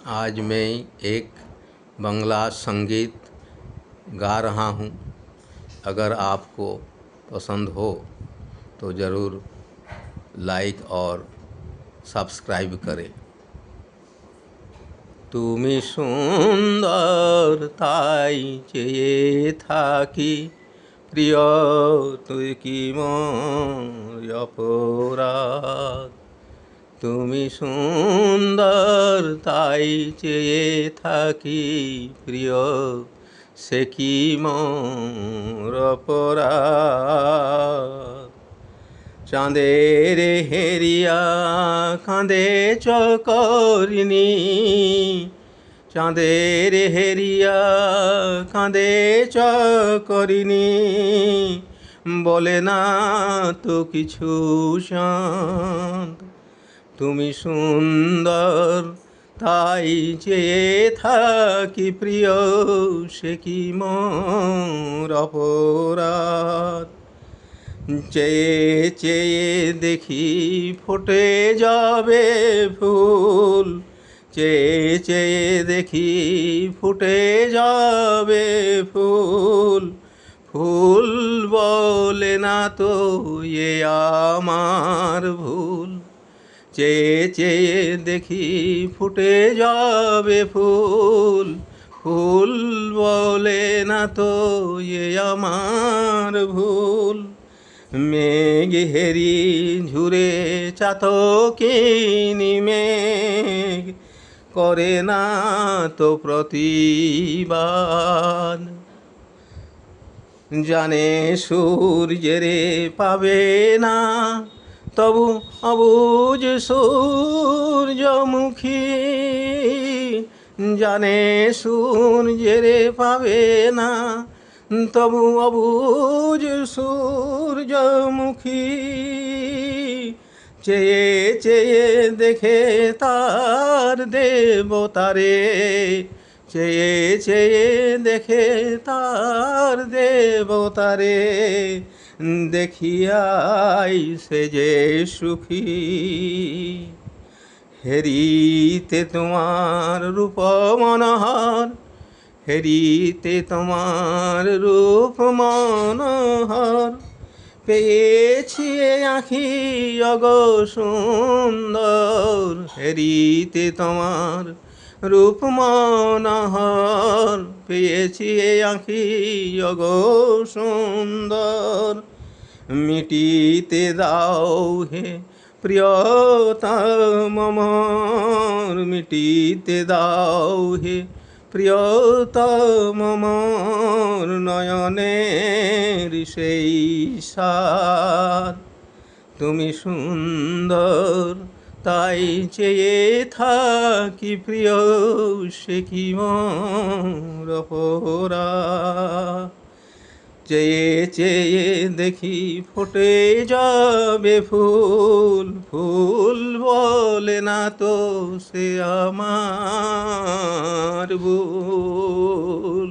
आज मैं एक बांग्ला संगीत गा रहा हूँ। अगर आपको पसंद हो तो ज़रूर लाइक और सब्सक्राइब करें। তুমি সুন্দর তাই চেয়ে থাকি প্রিয়, তুই কি মোর অপরাধ। তুমি সুন্দর তাই চেয়ে থাকি প্রিয়, সে কি মোর অপরাধ। চাঁদের হেরিয়া কাঁদে চকরিনি, চাঁদের হেরিয়া কাঁদে চকরিনি, বলে না তো কিছু চাঁদ। তুমি সুন্দর তাই চেয়ে থাকি প্রিয়, সে কি মোর অপরাধ। চেয়ে চেয়ে দেখি ফুটে যাবে ফুল, চেয়ে চেয়ে দেখি ফুটে যাবে ফুল, ফুল বলে না তো এ আমার ভুল। চেয়ে চেয়ে দেখি ফুটে যাবে ফুল, ফুল বলে না তো এ আমার ভুল। মেঘ হেরি ঝুরে চাতকিনি মেঘ, করে না তো প্রতিবাদ। জানে সূর্যেরে পাবে না, তবু অবুঝ সূর্যমুখী। জানে সূর্যেরে পাবে না, তবু অবুঝ সূর্যমুখী। চেয়ে চেয়ে দেখে তার দেবতারে, চেয়ে চেয়ে দেখে তার দেবতারে, দেখিয়াই সে যে সুখী। হেরিতে তোমার রূপ মনোহর, হেরিতে তোমার রূপ মনোহর, পেয়েছি আঁখি অগ সুন্দর। হেরিতে তোমার রূপ মনোহর, পেয়েছি আঁখি অগ সুন্দর। মিটিতে দাও হে প্রিয়তম মোর, মিটিতে দাও হে প্রিয়তম মোর, নয়নের সেই সাদ। তুমি সুন্দর তাই চেয়ে থাকি প্রিয়, সে কি মোর অপরাধ। চেয়ে চেয়ে দেখি ফুটে যাবে ফুল, ফুল বলে না তো সে আমার ভুল।